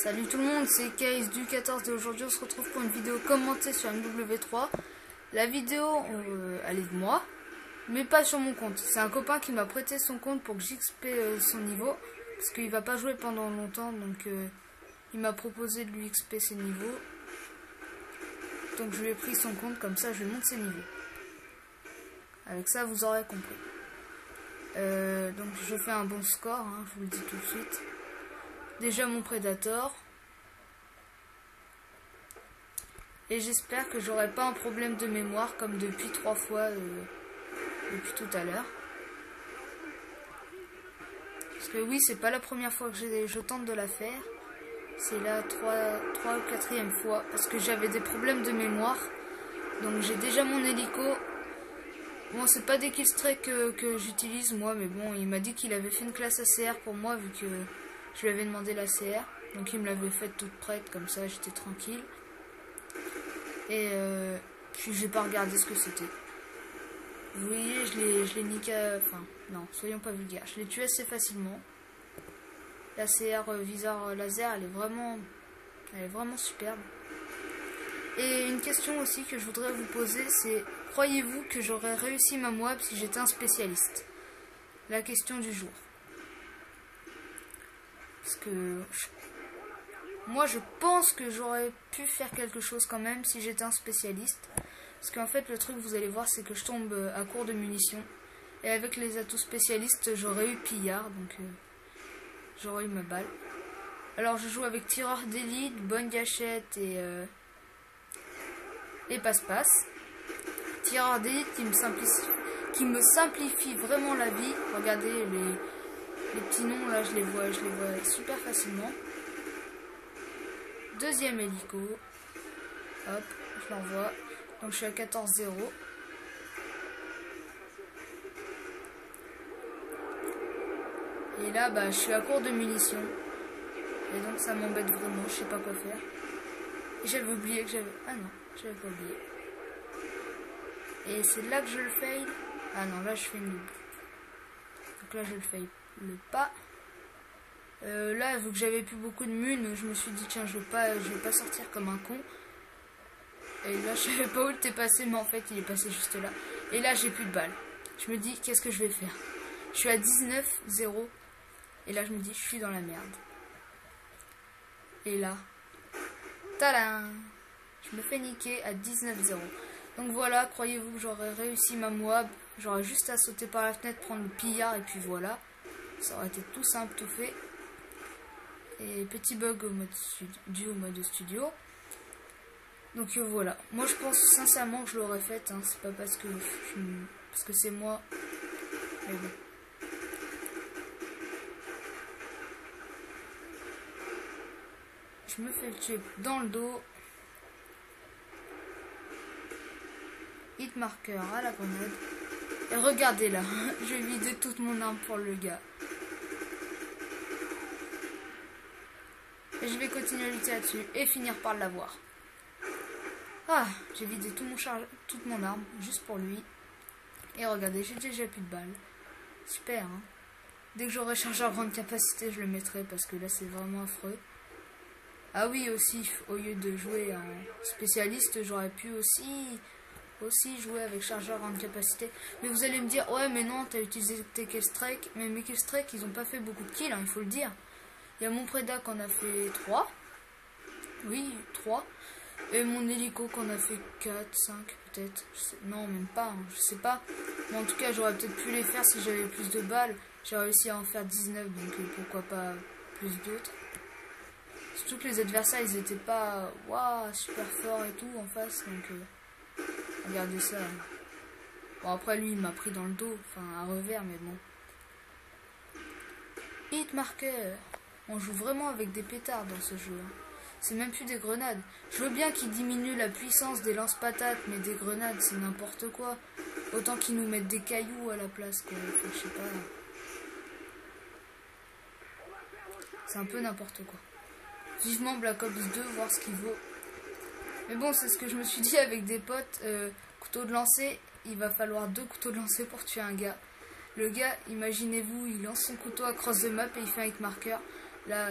Salut tout le monde, c'est Case du 14 et aujourd'hui on se retrouve pour une vidéo commentée sur MW3. La vidéo, elle est de moi, mais pas sur mon compte. C'est un copain qui m'a prêté son compte pour que j'XP son niveau, parce qu'il va pas jouer pendant longtemps, donc il m'a proposé de lui XP ses niveaux. Donc je lui ai pris son compte, comme ça je lui montre ses niveaux. Avec ça vous aurez compris. Donc je fais un bon score, hein, je vous le dis tout de suite. Déjà mon Predator. Et j'espère que j'aurai pas un problème de mémoire comme depuis 3 fois depuis tout à l'heure. Parce que oui, c'est pas la première fois que je tente de la faire. C'est la 3 ou 4e fois. Parce que j'avais des problèmes de mémoire. Donc j'ai déjà mon hélico. Bon, c'est pas des killstreaks que j'utilise moi. Mais bon, il m'a dit qu'il avait fait une classe ACR pour moi vu que je lui avais demandé la CR. Donc il me l'avait faite toute prête. Comme ça, j'étais tranquille. Et puis j'ai pas regardé ce que c'était. Vous voyez, je l'ai niqué. Enfin, non, soyons pas vulgaires. Je l'ai tué assez facilement. La CR viseur laser, elle est vraiment superbe. Et une question aussi que je voudrais vous poser, c'est croyez-vous que j'aurais réussi ma Moab si j'étais un spécialiste? La question du jour. Parce que moi je pense que j'aurais pu faire quelque chose quand même si j'étais un spécialiste. Parce qu'en fait le truc, vous allez voir, c'est que je tombe à court de munitions. Et avec les atouts spécialistes, j'aurais eu pillard, donc j'aurais eu ma balle. Alors je joue avec tireur d'élite, bonne gâchette et passe-passe. Tireur d'élite qui me simplifie vraiment la vie. Regardez les petits noms là, je les vois super facilement. Deuxième hélico. Hop, je l'envoie. Donc je suis à 14-0. Et là, bah, je suis à court de munitions. Et donc ça m'embête vraiment, je sais pas quoi faire. Et j'avais oublié que j'avais... Ah non, j'avais pas oublié. Et c'est là que je le fail. Ah non, là je fais une double. Donc là je le fail pas. Là, vu que j'avais plus beaucoup de mun, je me suis dit tiens, je vais pas sortir comme un con. Et là, je savais pas où il était passé, mais en fait, il est passé juste là. Et là, j'ai plus de balles. Je me dis, qu'est-ce que je vais faire? Je suis à 19-0. Et là, je me dis, je suis dans la merde. Et là, tadam! Je me fais niquer à 19-0. Donc voilà, croyez-vous que j'aurais réussi ma Moab? J'aurais juste à sauter par la fenêtre, prendre le pillard, et puis voilà. Ça aurait été tout simple, tout fait. Et petit bug dû au mode studio. Donc voilà, moi je pense sincèrement que je l'aurais faite, hein. C'est pas parce que c'est moi, mais bon. Je me fais le tuer dans le dos. Hit marker à la grenade. Et regardez là, je vais vider toute mon arme pour le gars. Et je vais continuer à lutter là-dessus et finir par l'avoir. Ah, j'ai vidé toute mon arme, juste pour lui. Et regardez, j'ai déjà plus de balles. Super, hein. Dès que j'aurai chargeur grande capacité, je le mettrai, parce que là, c'est vraiment affreux. Ah oui, aussi, au lieu de jouer en spécialiste, j'aurais pu aussi jouer avec chargeur grande capacité. Mais vous allez me dire, ouais, mais non, t'as utilisé tes killstreaks. Mais mes killstreaks, ils ont pas fait beaucoup de kills, hein, il faut le dire. Il y a mon Preda qu'on a fait 3. Oui, 3. Et mon hélico qu'on a fait 4, 5 peut-être. Non, même pas, hein, je sais pas. Mais en tout cas, j'aurais peut-être pu les faire si j'avais plus de balles. J'ai réussi à en faire 19, donc pourquoi pas plus d'autres. Surtout que les adversaires, ils étaient pas waouh, super forts et tout en face. Donc, regardez ça. Bon, après, lui, il m'a pris dans le dos. Enfin, un revers, mais bon. Hit marker. On joue vraiment avec des pétards dans ce jeu. Hein. C'est même plus des grenades. Je veux bien qu'ils diminuent la puissance des lance-patates, mais des grenades, c'est n'importe quoi. Autant qu'ils nous mettent des cailloux à la place, quoi. Enfin, je sais pas. C'est un peu n'importe quoi. Vivement Black Ops 2, voir ce qu'il vaut. Mais bon, c'est ce que je me suis dit avec des potes. Couteau de lancer, il va falloir 2 couteaux de lancer pour tuer un gars. Le gars, imaginez-vous, il lance son couteau à cross the map et il fait un hit marker. Là,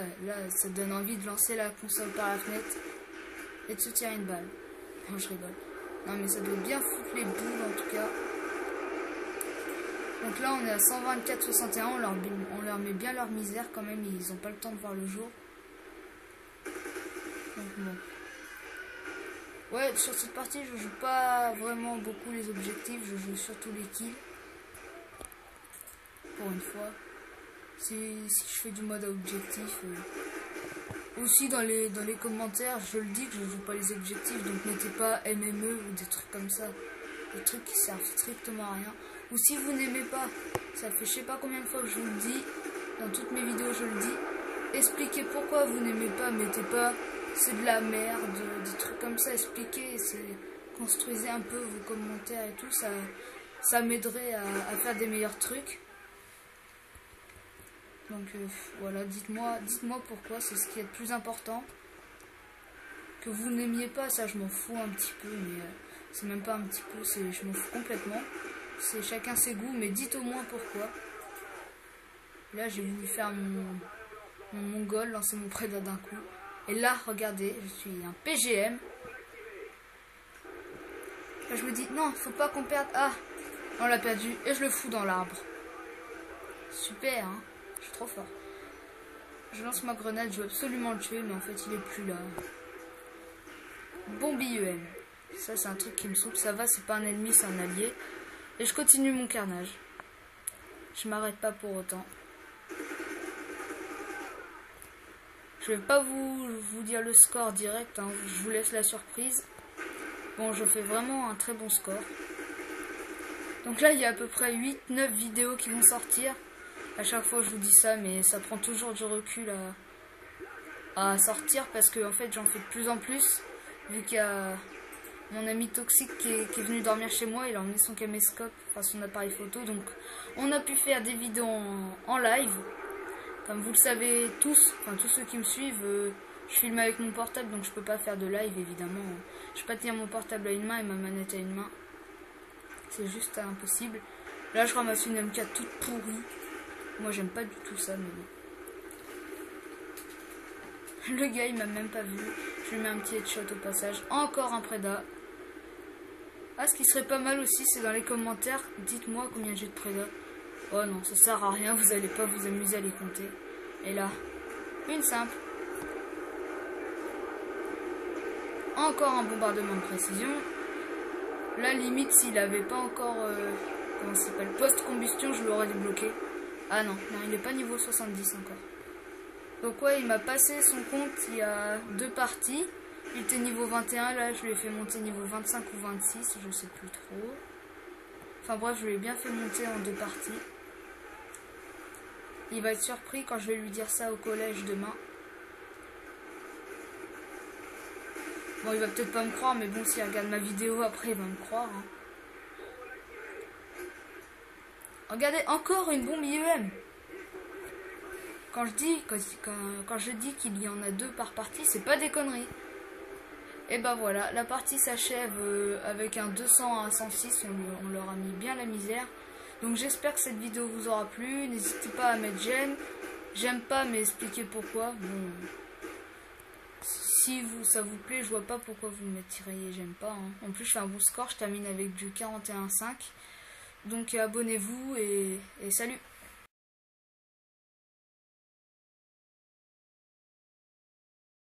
ça donne envie de lancer la console par la fenêtre et de se tirer une balle. Non, je rigole. Non, mais ça doit bien foutre les boules en tout cas. Donc là, on est à 124-61. On leur met bien leur misère quand même. Ils n'ont pas le temps de voir le jour. Donc bon. Ouais, sur cette partie, je joue pas vraiment beaucoup les objectifs. Je joue surtout les kills. Pour une fois. Si je fais du mode à objectif. Aussi dans les commentaires, je le dis que je joue pas les objectifs. Donc mettez pas MME ou des trucs comme ça. Des trucs qui servent strictement à rien. Ou si vous n'aimez pas, ça fait je sais pas combien de fois que je vous le dis. Dans toutes mes vidéos, je le dis. Expliquez pourquoi vous n'aimez pas. Mettez pas c'est de la merde, des trucs comme ça. Expliquez, construisez un peu vos commentaires et tout. Ça m'aiderait à faire des meilleurs trucs. Donc voilà, dites-moi pourquoi, c'est ce qui est le plus important. Que vous n'aimiez pas, ça je m'en fous un petit peu, mais c'est même pas un petit peu, je m'en fous complètement. C'est chacun ses goûts, mais dites au moins pourquoi. Là j'ai voulu faire mon goal, lancer mon prédat d'un coup. Et là, regardez, je suis un PGM. Là je me dis, non, faut pas qu'on perde. Ah, on l'a perdu, et je le fous dans l'arbre. Super, hein. Je suis trop fort. Je lance ma grenade, je veux absolument le tuer, mais en fait il est plus là. Bombi EM. Ça c'est un truc qui me saoule, ça va, c'est pas un ennemi, c'est un allié. Et je continue mon carnage. Je m'arrête pas pour autant. Je vais pas vous dire le score direct, hein. Je vous laisse la surprise. Bon, je fais vraiment un très bon score. Donc là il y a à peu près 8-9 vidéos qui vont sortir. À chaque fois je vous dis ça, mais ça prend toujours du recul à sortir parce que en fait j'en fais de plus en plus. Vu qu'il y a mon ami Toxique qui est venu dormir chez moi, il a emmené son caméscope, enfin son appareil photo. Donc on a pu faire des vidéos en live. Comme vous le savez tous, enfin tous ceux qui me suivent, je filme avec mon portable donc je peux pas faire de live évidemment. Je peux pas tenir mon portable à une main et ma manette à une main. C'est juste impossible. Là je ramasse une MK toute pourrie. Moi j'aime pas du tout ça, mais bon. Le gars il m'a même pas vu. Je lui mets un petit headshot au passage. Encore un prédat. Ah, ce qui serait pas mal aussi, c'est dans les commentaires. Dites-moi combien j'ai de prédas. Oh non, ça sert à rien. Vous allez pas vous amuser à les compter. Et là, une simple. Encore un bombardement de précision. Là, limite, s'il avait pas encore... comment ça s'appelle, post-combustion, je l'aurais débloqué. Ah non, il n'est pas niveau 70 encore. Donc ouais, il m'a passé son compte il y a 2 parties. Il était niveau 21, là je lui ai fait monter niveau 25 ou 26, je sais plus trop. Enfin bref, je lui ai bien fait monter en 2 parties. Il va être surpris quand je vais lui dire ça au collège demain. Bon, il va peut-être pas me croire, mais bon, s'il regarde ma vidéo après, il va me croire. Hein. Regardez, encore une bombe IEM. Quand je dis qu'il y en a 2 par partie, c'est pas des conneries. Et ben voilà, la partie s'achève avec un 200 à 106, on leur a mis bien la misère. Donc j'espère que cette vidéo vous aura plu, n'hésitez pas à mettre j'aime pas, mais expliquez pourquoi. Bon, si ça vous plaît, je vois pas pourquoi vous mettriez j'aime pas. Hein. En plus je fais un bon score, je termine avec du 41,5. Donc abonnez-vous et salut.